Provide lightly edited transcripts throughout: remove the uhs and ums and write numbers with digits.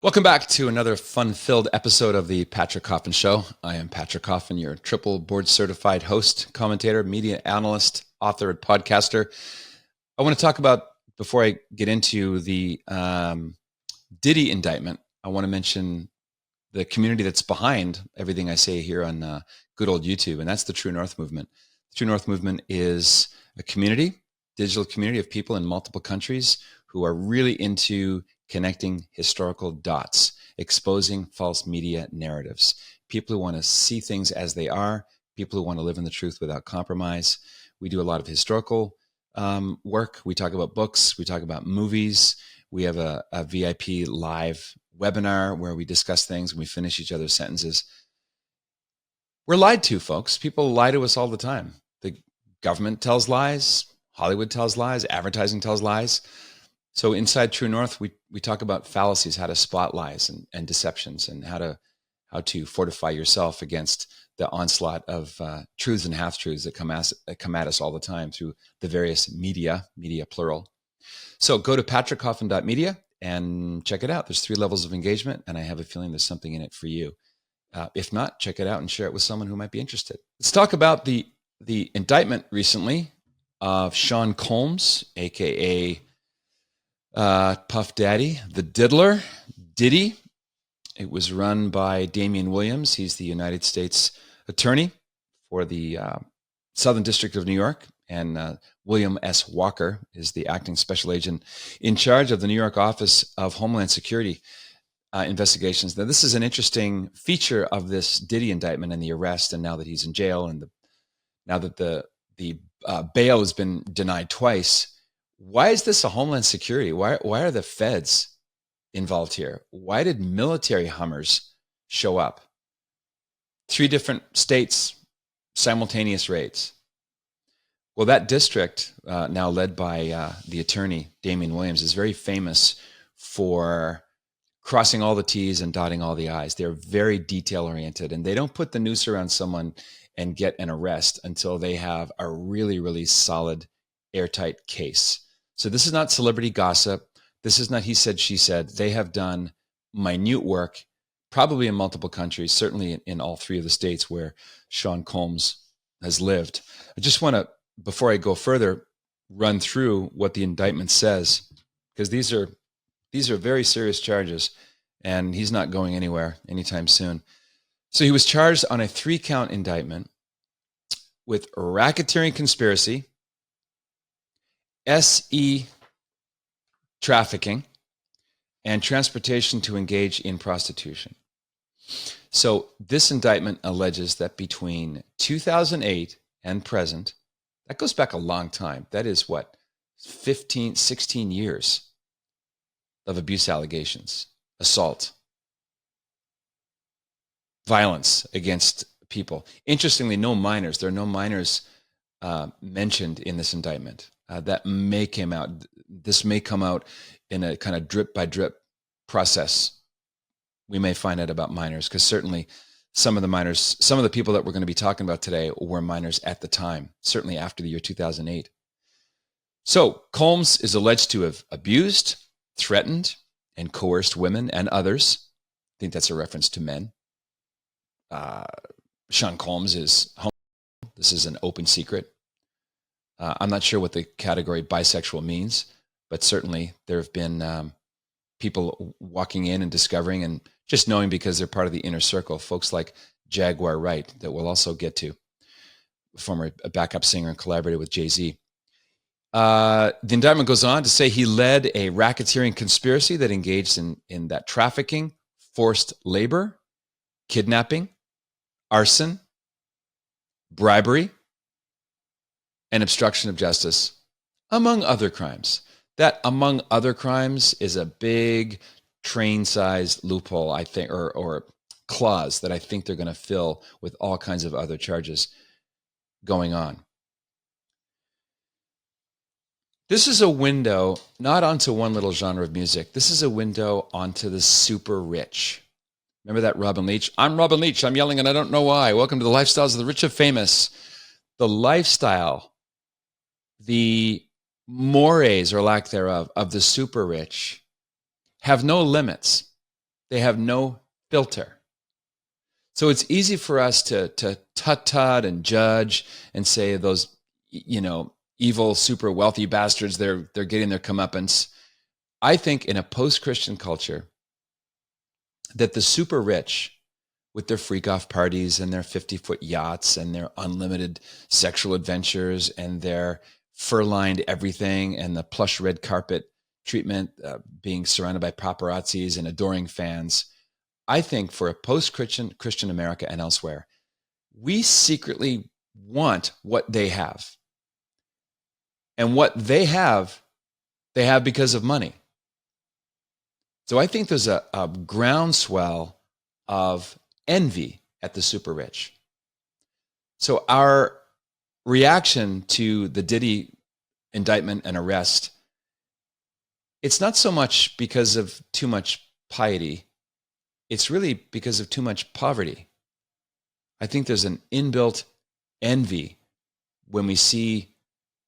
Welcome back to another fun-filled episode of the Patrick Coffin Show. I am Patrick Coffin, your triple board-certified host, commentator, media analyst, author, and podcaster. I want to talk about, before I get into the Diddy Indictment, I want to mention the community that's behind everything I say here on good old YouTube, and that's the True North Movement. The True North Movement is a community, digital community of people in multiple countries who are really into connecting historical dots, exposing false media narratives. People who want to see things as they are, people who want to live in the truth without compromise. We do a lot of historical work. We talk about books. We talk about movies. We have a VIP live webinar where we discuss things and we finish each other's sentences. We're lied to, folks. People lie to us all the time. The government tells lies. Hollywood tells lies. Advertising tells lies. So inside True North, we talk about fallacies, how to spot lies and deceptions, and how to fortify yourself against the onslaught of truths and half-truths that come at us all the time through the various media plural. So go to patrickcoffin.media and check it out. There's 3 levels of engagement, and I have a feeling there's something in it for you. If not, check it out and share it with someone who might be interested. Let's talk about the indictment recently of Sean Combs, a.k.a. Puff Daddy, the Diddler, Diddy. It was run by Damian Williams. He's the United States Attorney for the Southern District of New York, and William S. Walker is the acting special agent in charge of the New York Office of Homeland Security investigations. Now, this is an interesting feature of this Diddy indictment and the arrest, and now that he's in jail, and now that the bail has been denied twice. Why is this a Homeland Security? Why are the feds involved here? Why did military Hummers show up? 3 different states, simultaneous raids. Well, that district, now led by the attorney, Damian Williams, is very famous for crossing all the T's and dotting all the I's. They're very detail-oriented, and they don't put the noose around someone and get an arrest until they have a really, really solid, airtight case. So this is not celebrity gossip. This is not he said, she said. They have done minute work, probably in multiple countries, certainly in all 3 of the states where Sean Combs has lived. I just want to, before I go further, run through what the indictment says, because these are very serious charges, and he's not going anywhere anytime soon. So he was charged on a 3-count indictment with racketeering conspiracy, SE trafficking, and transportation to engage in prostitution. So this indictment alleges that between 2008 and present, that goes back a long time. That is what, 15, 16 years of abuse allegations, assault, violence against people. Interestingly, no minors. There are no minors mentioned in this indictment. That may come out. This may come out in a kind of drip by drip process. We may find out about minors, because certainly some of the people that we're going to be talking about today were minors at the time, certainly after the year 2008. So Combs is alleged to have abused, threatened, and coerced women and others. I think that's a reference to men. Sean Combs is home. This is an open secret. I'm not sure what the category bisexual means, but certainly there have been people walking in and discovering and just knowing, because they're part of the inner circle, folks like Jaguar Wright, that we'll also get to, former backup singer and collaborator with Jay-Z. The indictment goes on to say he led a racketeering conspiracy that engaged in that trafficking, forced labor, kidnapping, arson, bribery, and obstruction of justice, among other crimes. That among other crimes is a big train-sized loophole, I think, or clause that I think they're going to fill with all kinds of other charges going on. This is a window not onto one little genre of music. This is a window onto the super rich. Remember that Robin Leach? I'm Robin Leach. I'm yelling and I don't know why. Welcome to the Lifestyles of the Rich and Famous. The lifestyle, the mores or lack thereof of the super rich have no limits. They have no filter. So it's easy for us to tut-tut and judge and say those, evil, super wealthy bastards, they're getting their comeuppance. I think in a post-Christian culture that the super rich with their freak-off parties and their 50-foot yachts and their unlimited sexual adventures and their fur-lined everything and the plush red carpet treatment, being surrounded by paparazzis and adoring fans, I think for a post-Christian America and elsewhere, we secretly want what they have. And what they have because of money. So I think there's a groundswell of envy at the super rich. So our reaction to the Diddy indictment and arrest, it's not so much because of too much piety. It's really because of too much poverty. I think there's an inbuilt envy when we see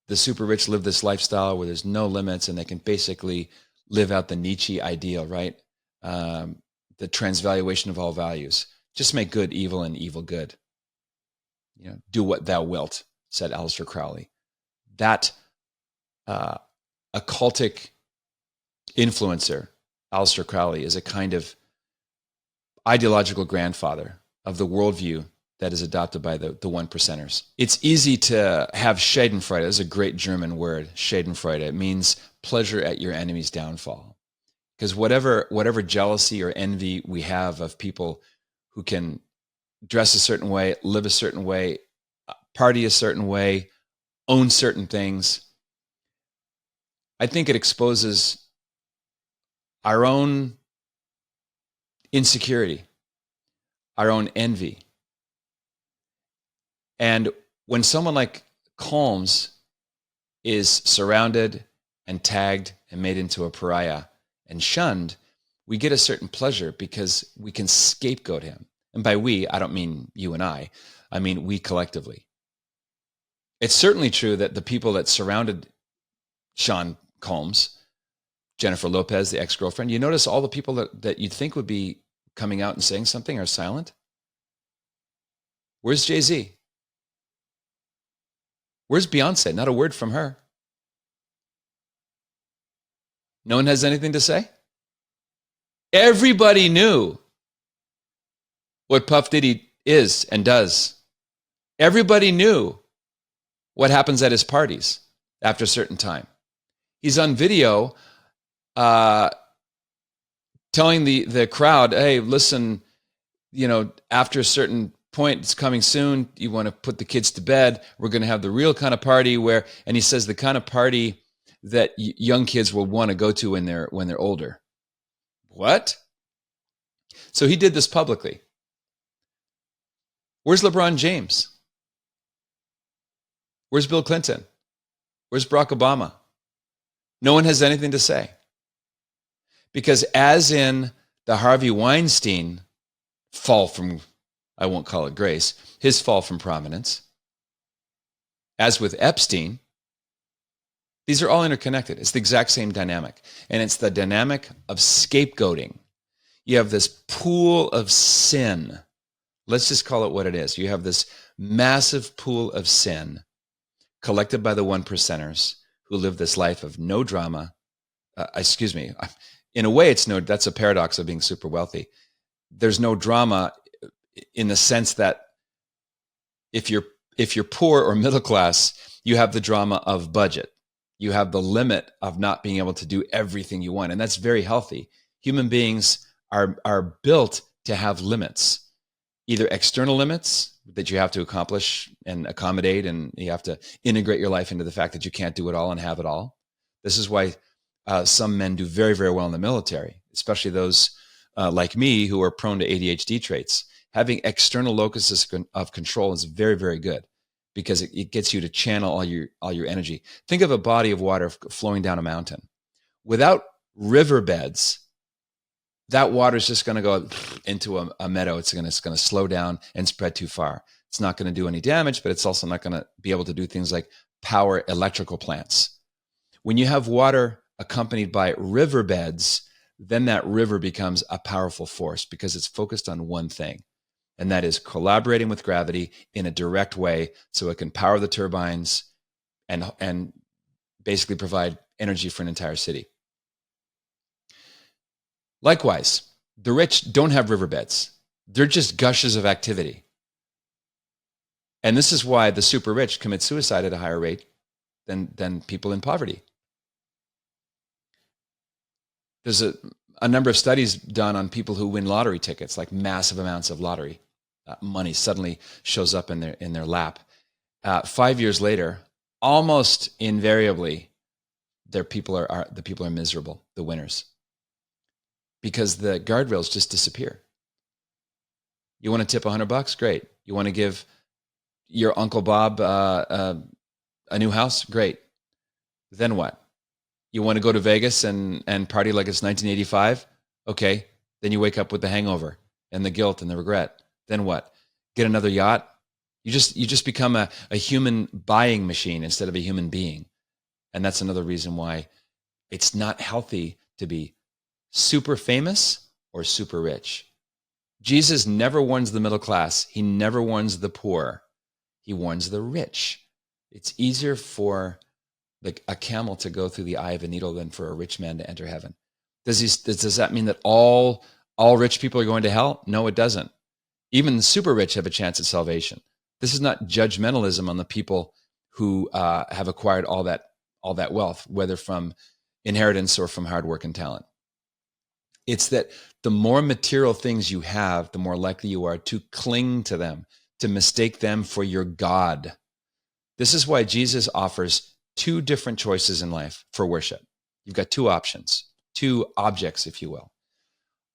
the super rich live this lifestyle where there's no limits and they can basically live out the Nietzsche ideal, right? The transvaluation of all values. Just make good evil and evil good. Do what thou wilt, said Alistar Crowley. That occultic influencer, Alistar Crowley, is a kind of ideological grandfather of the worldview that is adopted by the one percenters. It's easy to have Schadenfreude. That's a great German word, Schadenfreude. It means pleasure at your enemy's downfall. Because whatever jealousy or envy we have of people who can dress a certain way, live a certain way, party a certain way, own certain things, I think it exposes our own insecurity, our own envy. And when someone like Combs is surrounded and tagged and made into a pariah and shunned, we get a certain pleasure because we can scapegoat him. And by we, I don't mean you and I mean we collectively. It's certainly true that the people that surrounded Sean Combs, Jennifer Lopez, the ex-girlfriend, you notice all the people that you'd think would be coming out and saying something are silent? Where's Jay-Z? Where's Beyonce? Not a word from her. No one has anything to say? Everybody knew what Puff Diddy is and does. Everybody knew what happens at his parties after a certain time. He's on video telling the crowd, hey, listen, after a certain point, it's coming soon. You want to put the kids to bed. We're going to have the real kind of party and he says the kind of party that young kids will want to go to when they're older. What? So he did this publicly. Where's LeBron James? Where's Bill Clinton? Where's Barack Obama? No one has anything to say. Because as in the Harvey Weinstein fall from, I won't call it grace, his fall from prominence, as with Epstein, these are all interconnected. It's the exact same dynamic. And it's the dynamic of scapegoating. You have this pool of sin. Let's just call it what it is. You have this massive pool of sin collected by the one percenters who live this life of no drama. In a way, that's a paradox of being super wealthy. There's no drama in the sense that if you're poor or middle class, you have the drama of budget. You have the limit of not being able to do everything you want. And that's very healthy. Human beings are built to have limits, either external limits that you have to accomplish and accommodate, and you have to integrate your life into the fact that you can't do it all and have it all. This is why some men do very, very well in the military, especially those like me who are prone to ADHD traits. Having external locuses of control is very, very good because it gets you to channel all your energy. Think of a body of water flowing down a mountain. Without riverbeds, that water is just going to go into a meadow. It's going to slow down and spread too far. It's not going to do any damage, but it's also not going to be able to do things like power electrical plants. When you have water accompanied by riverbeds, then that river becomes a powerful force because it's focused on one thing. And that is collaborating with gravity in a direct way so it can power the turbines and basically provide energy for an entire city. Likewise, the rich don't have riverbeds. They're just gushes of activity. And this is why the super rich commit suicide at a higher rate than people in poverty. There's a number of studies done on people who win lottery tickets, like massive amounts of lottery money suddenly shows up in their lap. 5 years later, almost invariably, the people are miserable, the winners, because the guardrails just disappear. You want to tip $100? Great. You want to give your Uncle Bob a new house? Great. Then what? You want to go to Vegas and party like it's 1985? Okay. Then you wake up with the hangover and the guilt and the regret. Then what? Get another yacht? You just become a human buying machine instead of a human being. And that's another reason why it's not healthy to be super famous or super rich. Jesus never warns the middle class. He never warns the poor. He warns the rich. It's easier for a camel to go through the eye of a needle than for a rich man to enter heaven. Does that mean that all rich people are going to hell? No, it doesn't. Even the super rich have a chance at salvation. This is not judgmentalism on the people who have acquired all that wealth, whether from inheritance or from hard work and talent. It's that the more material things you have, the more likely you are to cling to them, to mistake them for your God. This is why Jesus offers two different choices in life for worship. You've got two options, two objects, if you will.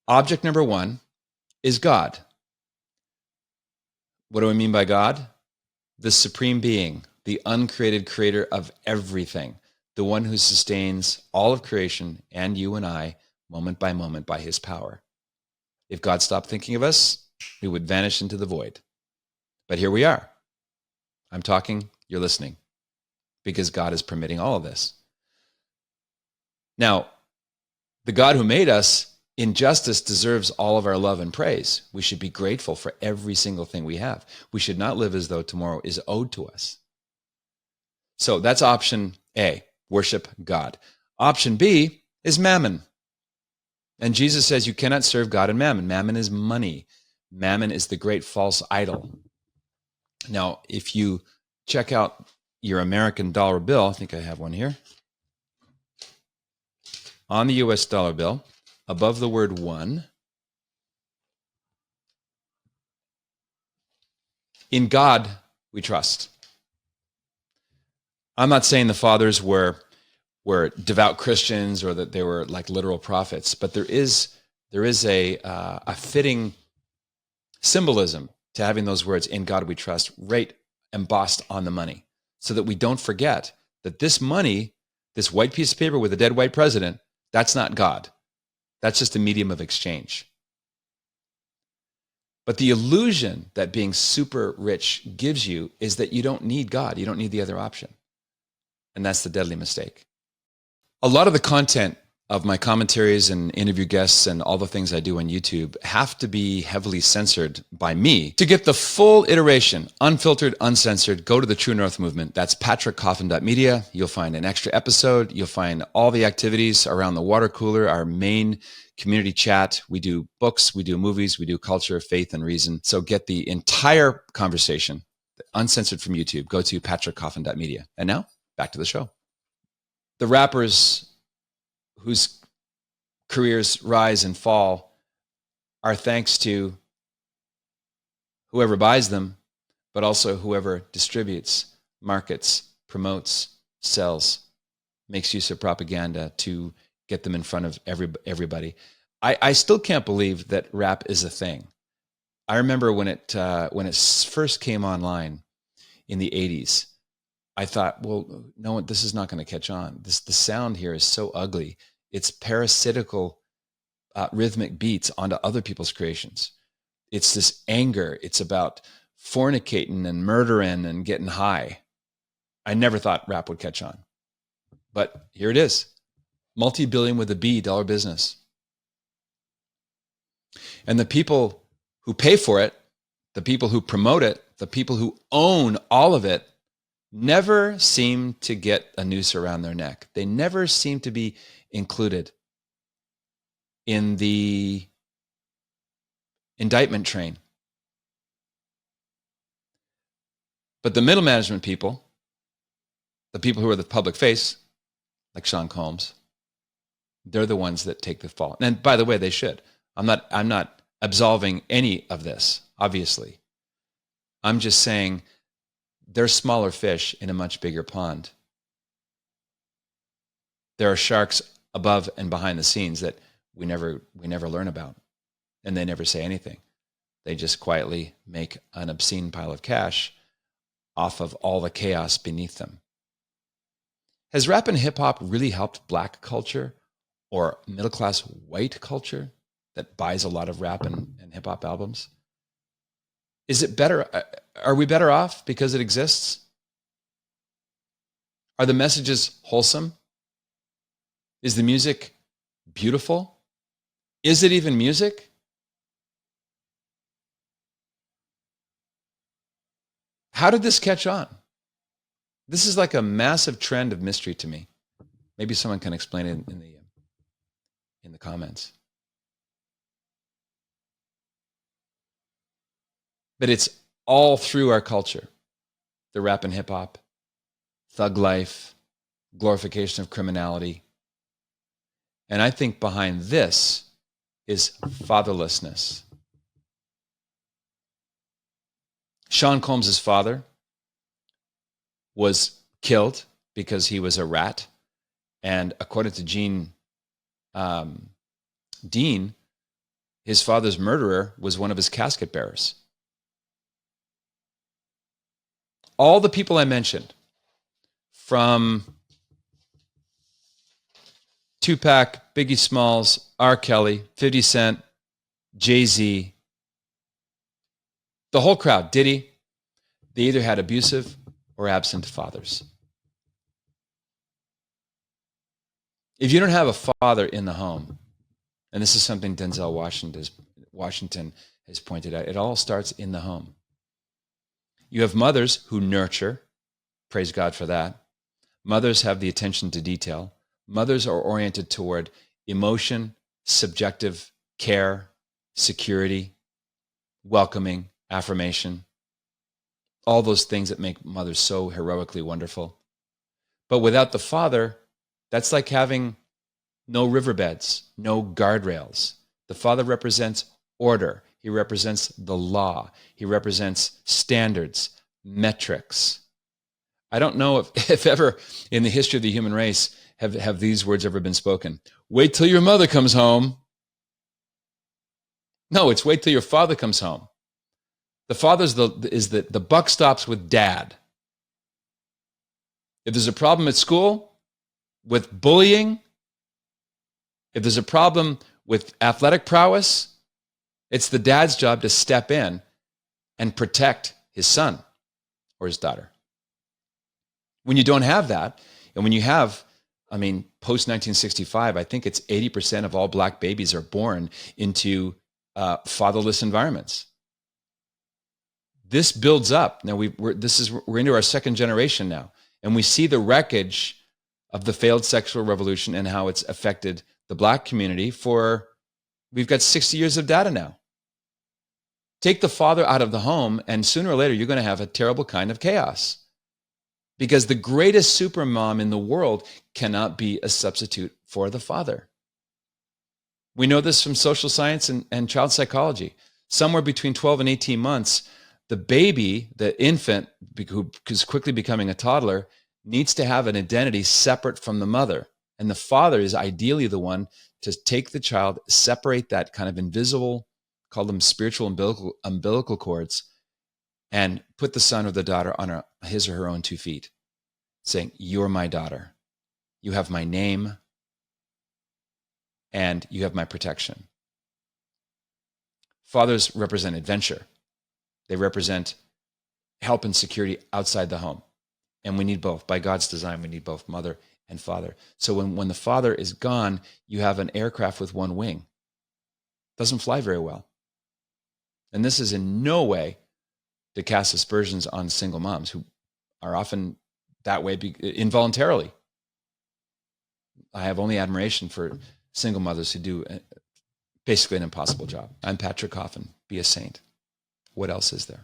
Object number one is God. What do I mean by God? The supreme being, the uncreated creator of everything, the one who sustains all of creation and you and I moment by moment by his power. If God stopped thinking of us, we would vanish into the void. But here we are. I'm talking, you're listening, because God is permitting all of this. Now, the God who made us in justice deserves all of our love and praise. We should be grateful for every single thing we have. We should not live as though tomorrow is owed to us. So that's option A, worship God. Option B is mammon. And Jesus says you cannot serve God and mammon. Mammon is money. Mammon is the great false idol. Now, if you check out your American dollar bill, I think I have one here. On the US dollar bill, above the word one, in God we trust. I'm not saying the fathers were devout Christians or that they were like literal prophets, but there is a fitting symbolism to having those words, in God we trust, right embossed on the money, so that we don't forget that this money, this white piece of paper with a dead white president, that's not God. That's just a medium of exchange. But the illusion that being super rich gives you is that you don't need God. You don't need the other option. And that's the deadly mistake. A lot of the content of my commentaries and interview guests and all the things I do on YouTube have to be heavily censored by me. To get the full iteration, unfiltered, uncensored, go to the True North Movement. That's patrickcoffin.media. You'll find an extra episode. You'll find all the activities around the water cooler, our main community chat. We do books, we do movies, we do culture, faith, and reason. So get the entire conversation, uncensored from YouTube. Go to patrickcoffin.media. And now, back to the show. The rappers whose careers rise and fall are thanks to whoever buys them, but also whoever distributes, markets, promotes, sells, makes use of propaganda to get them in front of everybody. I still can't believe that rap is a thing. I remember when it first came online in the 80s, I thought, well, no, this is not going to catch on. The sound here is so ugly. It's parasitical rhythmic beats onto other people's creations. It's this anger. It's about fornicating and murdering and getting high. I never thought rap would catch on. But here it is. Multi-billion with a B dollar business. And the people who pay for it, the people who promote it, the people who own all of it, never seem to get a noose around their neck. They never seem to be included in the indictment train. But the middle management people, the people who are the public face, like Sean Combs, they're the ones that take the fall. And by the way, they should. I'm not absolving any of this, obviously. I'm just saying they're smaller fish in a much bigger pond. There are sharks above and behind the scenes that we never learn about, and they never say anything. They just quietly make an obscene pile of cash off of all the chaos beneath them. Has rap and hip hop really helped black culture or middle class white culture that buys a lot of rap and hip hop albums? Is it better? Are we better off because it exists? Are the messages wholesome? Is the music beautiful? Is it even music? How did this catch on? This is like a massive trend of mystery to me. Maybe someone can explain it in the comments. But it's all through our culture. The rap and hip hop, thug life, glorification of criminality. And I think behind this is fatherlessness. Sean Combs' father was killed because he was a rat. And according to Gene Dean, his father's murderer was one of his casket bearers. All the people I mentioned, from Tupac, Biggie Smalls, R. Kelly, 50 Cent, Jay-Z, the whole crowd, Diddy, they either had abusive or absent fathers. If you don't have a father in the home, and this is something Denzel Washington has pointed out, it all starts in the home. You have mothers who nurture, praise God for that. Mothers have the attention to detail. Mothers are oriented toward emotion, subjective care, security, welcoming, affirmation, all those things that make mothers so heroically wonderful. But without the father, that's like having no riverbeds, no guardrails. The father represents order. He represents the law. He represents standards, metrics. I don't know if ever in the history of the human race have these words ever been spoken. Wait till your mother comes home. No, it's wait till your father comes home. The father's the buck stops with dad. If there's a problem at school with bullying, if there's a problem with athletic prowess, it's the dad's job to step in and protect his son or his daughter. When you don't have that, and when you have, post-1965, I think it's 80% of all black babies are born into fatherless environments. This builds up. Now we're into our second generation now, and we see the wreckage of the failed sexual revolution and how it's affected the black community we've got 60 years of data now. Take the father out of the home, and sooner or later, you're going to have a terrible kind of chaos. Because the greatest supermom in the world cannot be a substitute for the father. We know this from social science and child psychology. Somewhere between 12 and 18 months, the baby, the infant, who is quickly becoming a toddler, needs to have an identity separate from the mother. And the father is ideally the one to take the child, separate that kind of invisible, call them spiritual umbilical cords, and put the son or the daughter on his or her own 2 feet, saying, you're my daughter. You have my name, and you have my protection. Fathers represent adventure. They represent help and security outside the home. And we need both. By God's design, we need both mother and father. So when the father is gone, you have an aircraft with one wing. Doesn't fly very well. And this is in no way to cast aspersions on single moms who are often that way involuntarily. I have only admiration for single mothers who do basically an impossible job. I'm Patrick Coffin. Be a saint. What else is there?